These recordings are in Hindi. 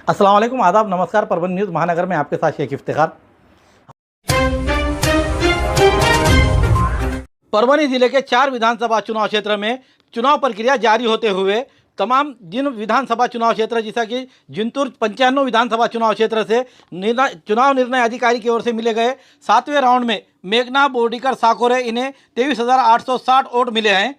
अस्सलाम वालेकुम, आदाब, नमस्कार। परभनी न्यूज़ महानगर में आपके साथ शेख इफ्तिखार। परभनी जिले के 4 विधानसभा चुनाव क्षेत्र में चुनाव प्रक्रिया जारी होते हुए तमाम जिन विधानसभा चुनाव क्षेत्र जैसा कि जिंतूर 95 विधानसभा चुनाव क्षेत्र से चुनाव निर्णय अधिकारी की ओर से मिले गए 7वें राउंड में मेघना बोर्डीकर साकोरे इन्हें 23,860 वोट मिले हैं,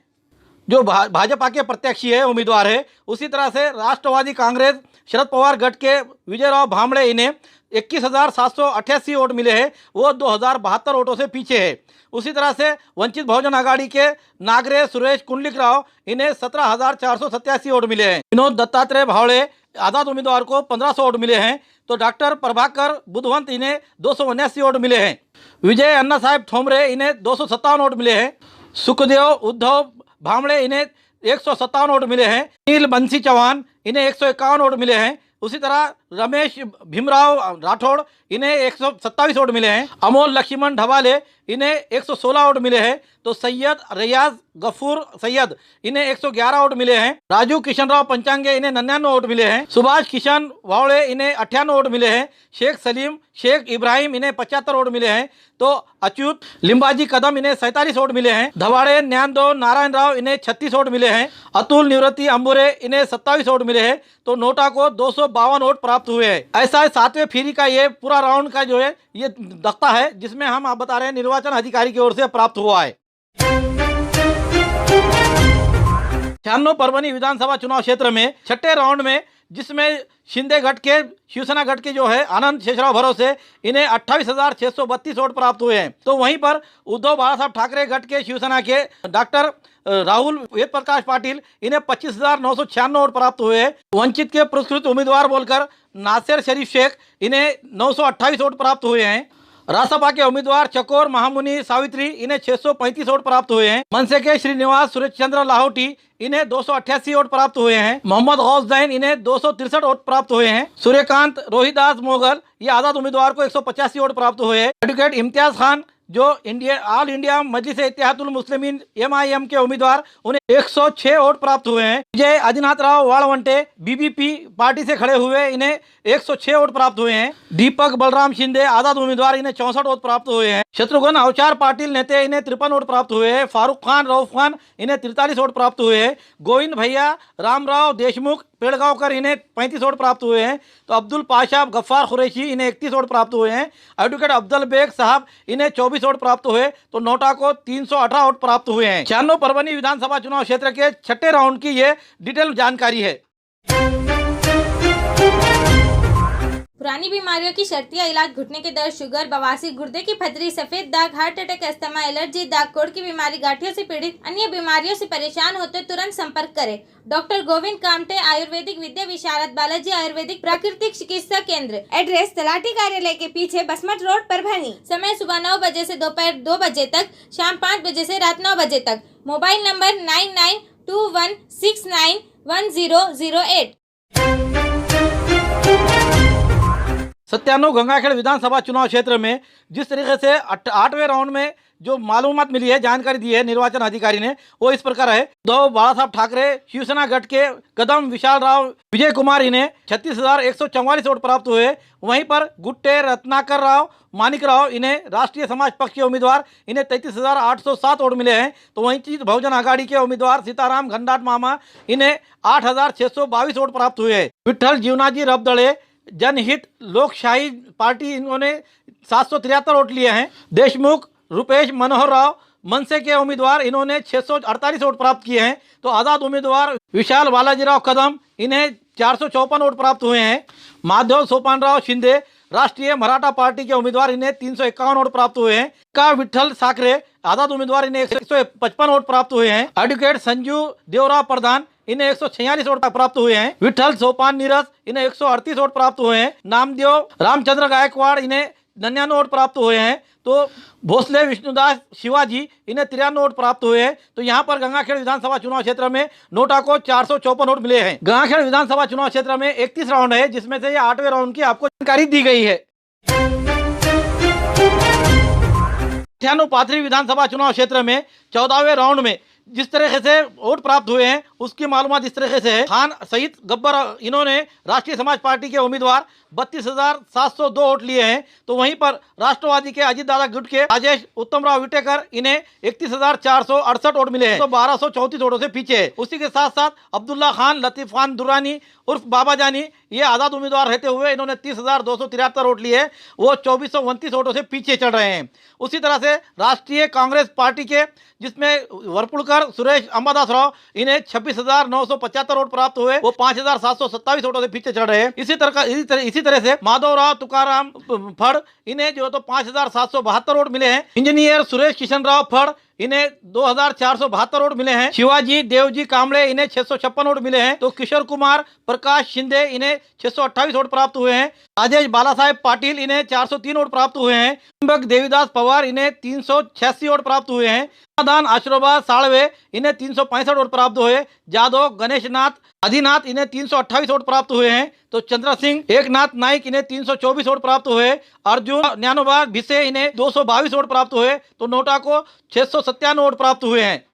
जो भाजपा के प्रत्याशी है, उम्मीदवार है। उसी तरह से राष्ट्रवादी कांग्रेस शरद पवार गठ के विजयराव भांबड़े इन्हें 21,788 वोट मिले हैं, वो 2,072 वोटों से पीछे है। उसी तरह से वंचित बहुजन आघाड़ी के नागरे सुरेश कुंडलिक राव इन्हें 17,487 वोट मिले हैं। विनोद दत्तात्रेय भावड़े आज़ाद उम्मीदवार को 1,500 वोट मिले हैं। तो डॉक्टर प्रभाकर बुधवंत इन्हें 279 वोट मिले हैं। विजय अन्ना साहेब थोमरे इन्हें 257 वोट मिले हैं। सुखदेव उद्धव भांबड़े इन्हें 157 वोट मिले हैं। नील बंसी चौहान इन्हें 151 वोट मिले हैं। उसी तरह रमेश भीमराव राठौड़ इन्हें 127 वोट मिले हैं। अमोल लक्ष्मण ढवाले इन्हें 116 वोट मिले हैं। तो सैयद रियाज गफूर सैयद इन्हें 111 वोट मिले हैं। राजू किशनराव पंचांगे इन्हें 99 वोट मिले हैं। सुभाष किशन वावड़े इन्हें 98 वोट मिले हैं। शेख सलीम शेख इब्राहिम इन्हें 75 वोट मिले हैं। तो अच्युत लिंबाजी कदम इन्हें 47 वोट मिले हैं। धवाड़े न्यानदो नारायण राव इन्हें 36 वोट मिले हैं। अतुल निवृत्ति अंबुरे इन्हें 27 वोट मिले हैं। तो नोटा को 252 वोट प्राप्त हुए हैं। ऐसा 7वें फेरी का ये पूरा राउंड का जो है ये दस्ता है, जिसमें हम आप बता रहे हैं निर्वाचन अधिकारी की ओर से प्राप्त हुआ है। 96 परभनी विधानसभा चुनाव क्षेत्र में 6ठे राउंड में, जिसमें शिंदे गठ के शिवसेना गठ के जो है आनंद शेषराव भरोसे इन्हें 28,632 वोट प्राप्त हुए हैं। तो वहीं पर उद्धव बाला साहब ठाकरे गठ के शिवसेना के डॉक्टर राहुल वेद प्रकाश पाटिल इन्हें 25,996 वोट प्राप्त हुए हैं। वंचित के पुरस्कृत उम्मीदवार बोलकर नासिर शरीफ शेख इन्हें 928 वोट प्राप्त हुए हैं। रासपा के उम्मीदवार चकोर महामुनि सावित्री इन्हें 635 वोट प्राप्त हुए हैं। मनसे के श्रीनिवास सुरेश चंद्र लाहौटी इन्हें 288 वोट प्राप्त हुए हैं। मोहम्मद गौसदैन इन्हें 263 वोट प्राप्त हुए हैं। सूर्यकांत रोहिदास मोगल ये आज़ाद उम्मीदवार को 185 वोट प्राप्त हुए हैं। एडवोकेट इम्तियाज खान जो ऑल इंडिया मजलिस इत्तेहादुल मुस्लिमीन MIM के उम्मीदवार उन्हें 106 वोट प्राप्त हुए हैं। विजय आदिनाथ राव वाळवंटे BBP पार्टी से खड़े हुए इन्हें 106 वोट प्राप्त हुए हैं। दीपक बलराम शिंदे आज़ाद उम्मीदवार इन्हें 64 वोट प्राप्त हुए हैं। शत्रुघ्न अवचार पाटिल नेते इन्हें 53 वोट प्राप्त हुए हैं। फारूक खान रऊफ खान इन्हें 43 वोट प्राप्त हुए हैं। गोविंद भैया रामराव देशमुख पेड़गांवकर इन्हें 35 वोट प्राप्त हुए हैं। तो अब्दुल पाशा गफ्फार कुरैशी इन्हें 31 वोट प्राप्त हुए हैं। एडवोकेट अब्दुल बेग साहब इन्हें 24 वोट प्राप्त हुए। तो नोटा को 318 वोट प्राप्त हुए हैं। 96 परभनी विधानसभा चुनाव क्षेत्र के 6ठे राउंड की ये डिटेल जानकारी है। पुरानी बीमारियों की शर्तिया इलाज, घुटने के दर्द, शुगर, बवासीर, गुर्दे की पथरी, सफेद दाग, हार्ट अटैक, अस्थमा, एलर्जी, दाग कोड़ की बीमारी, गांठियों से पीड़ित अन्य बीमारियों से परेशान होते तुरंत संपर्क करें। डॉक्टर गोविंद कामटे आयुर्वेदिक विद्या विशारद बालाजी आयुर्वेदिक प्राकृतिक चिकित्सा केंद्र। एड्रेस तलाटी कार्यालय के पीछे बसमत रोड परभनी। समय सुबह 9 बजे से दोपहर 2 बजे तक, शाम 5 बजे से रात 9 बजे तक। Mobile number 9921691008। 97 गंगाखेड़ विधानसभा चुनाव क्षेत्र में जिस तरीके से 8वें राउंड में जो मालूमात मिली है, जानकारी दी है निर्वाचन अधिकारी ने, वो इस प्रकार है। उद्धव बाला साहब ठाकरे शिवसेना गठ के कदम विशाल राव विजय कुमार इन्हें 36,144 वोट प्राप्त हुए। वहीं पर गुट्टे रत्नाकर राव मानिक राव इन्हें राष्ट्रीय समाज पक्ष के उम्मीदवार इन्हें 33,807 वोट मिले हैं। तो वंचित बहुजन आघाड़ी के उम्मीदवार सीताराम घनदाट मामा इन्हें 8,622 वोट प्राप्त हुए। विठ्ठल जीवनाजी रबदड़े जनहित लोकशाही पार्टी इन्होंने 773 वोट लिए हैं। देशमुख रुपेश मनोहर राव मनसे के उम्मीदवार इन्होंने 648 वोट प्राप्त किए हैं। तो आज़ाद उम्मीदवार विशाल बालाजीराव कदम इन्हें 454 वोट प्राप्त हुए हैं। माधव सोपानराव शिंदे राष्ट्रीय मराठा पार्टी के उम्मीदवार इन्हें 351 वोट प्राप्त हुए हैं। का विठ्ठल साकरे आज़ाद उम्मीदवार इन्हें 155 वोट प्राप्त हुए हैं। एडवोकेट संजू देवराव प्रधान इन्हें 146 वोट प्राप्त हुए हैं। विठ्ठल सोपान नीरज इन्हें 138 वोट प्राप्त हुए हैं। नामदेव रामचंद्र गायकवाड़ इन्हें 99 वोट प्राप्त हुए हैं। तो भोसले विष्णुदास शिवाजी इन्हें 93 वोट प्राप्त हुए हैं। तो यहाँ पर गंगाखेड़ विधानसभा चुनाव क्षेत्र में नोटा को 454 वोट मिले हैं। गंगाखेड़ विधानसभा चुनाव क्षेत्र में 31 राउंड है, जिसमें से ये 8वें राउंड की आपको जानकारी दी गई है। 98 पाथरी विधानसभा चुनाव क्षेत्र में 14वें राउंड में जिस तरीके से वोट प्राप्त हुए हैं उसकी मालूमात इस तरीके से है। खान सईद गब्बर इन्होंने राष्ट्रीय समाज पार्टी के उम्मीदवार 32,702 वोट लिए हैं। तो वहीं पर राष्ट्रवादी के अजीत दादा गुट के राजेश उत्तमराव विटेकर इन्हें 31,468 वोट मिले हैं, तो 1234 वोटों से पीछे है। उसी के साथ साथ अब्दुल्ला खान, लतीफ खान दुरानी उर्फ बाबा जानी, ये आज़ाद उम्मीदवार रहते हुए इन्होंने 30,273 वोट लिए, वो 2429 वोटों से पीछे चल रहे हैं। उसी तरह से राष्ट्रीय कांग्रेस पार्टी के जिसमें वरपुड़कर सुरेश अंबादास राव, इन्हें 26,975 वोट प्राप्त हुए, वो 5,727 वोटों से पीछे चल रहे हैं। इसी तरह से माधवराव तुकाराम फड़, इन्हें जो तो 5,772 वोट मिले हैं। इंजीनियर सुरेश किशन राव फड़, इन्हें 2,472 वोट मिले हैं। शिवाजी देवजी कांबळे, इन्हें 656 वोट मिले हैं। तो किशोर कुमार प्रकाश शिंदे, इन्हें 628 वोट प्राप्त हुए हैं। राजेश बालासाहेब पाटिल, इन्हें 403 वोट प्राप्त हुए हैं। त्र्यंबक देवीदास पवार, इन्हें 386 वोट प्राप्त हुए हैं। समाधान आशीर्वाद साळवे, इन्हें 365 वोट प्राप्त हुए। जादव गणेशनाथ आदिनाथ, इन्हें 328 वोट प्राप्त हुए हैं। तो चंद्र सिंह एकनाथ नाइक, इन्हें 324 वोट प्राप्त हुए। अर्जुन ज्ञानोबा भिसे, इन्हें 222 वोट प्राप्त हुए। तो नोटा को 697 वोट प्राप्त हुए हैं।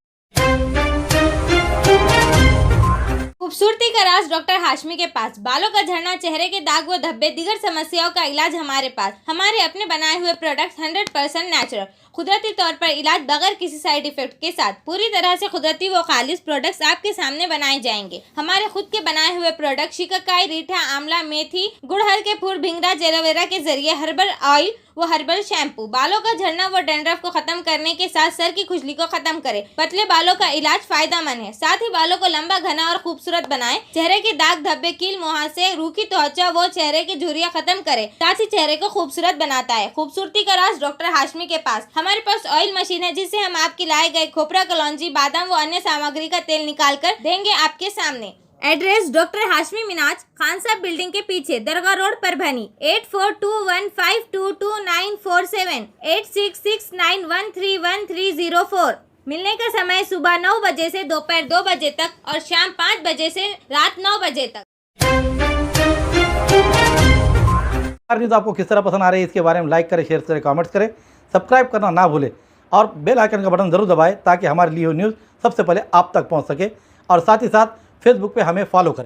खूबसूरती का राज डॉक्टर हाशमी के पास। बालों का झड़ना, चेहरे के दाग व धब्बे, दीगर समस्याओं का इलाज हमारे पास। हमारे अपने बनाए हुए प्रोडक्ट्स 100% नेचुरल, कुदरती तौर पर इलाज बगैर किसी साइड इफेक्ट के साथ पूरी तरह से कुदरती व खालिश प्रोडक्ट्स आपके सामने बनाए जाएंगे। हमारे खुद के बनाए हुए प्रोडक्ट शिकाकाई, रीठा, आंवला, मेथी, गुड़हल के फूल, भिंगरा, एलोवेरा के जरिए हर्बल ऑयल वो हर्बल शैम्पू बालों का झड़ना व डैंड्रफ को खत्म करने के साथ सर की खुजली को खत्म करे। पतले बालों का इलाज फायदेमंद है, साथ ही बालों को लंबा, घना और खूबसूरत बनाए। चेहरे के दाग धब्बे, कील, मुहासे, रूखी त्वचा वो चेहरे की झुर्रियां खत्म करे, साथ ही चेहरे को खूबसूरत बनाता है। खूबसूरती का राज डॉक्टर हाशमी के पास। हमारे पास ऑयल मशीन है जिससे हम आपकी लाए गए खोपरा, कलौंजी, बादाम व अन्य सामग्री का तेल निकाल कर देंगे आपके सामने। एड्रेस डॉक्टर हाशमी मिनाज, खान साहब बिल्डिंग के पीछे, दरगाह रोड, परभनी। 8421522947, 8669131304। मिलने का समय सुबह 9 बजे से दोपहर 2 बजे तक और शाम 5 बजे से रात 9 बजे तक। न्यूज़ आपको किस तरह पसंद आ रही है इसके बारे में लाइक करें, शेयर करें, कमेंट्स करें, सब्सक्राइब करना ना भूलें और बेल आइकन का बटन ज़रूर दबाएं ताकि हमारी ली हुई न्यूज़ सबसे पहले आप तक पहुंच सके। और साथ ही साथ फेसबुक पे हमें फॉलो करें।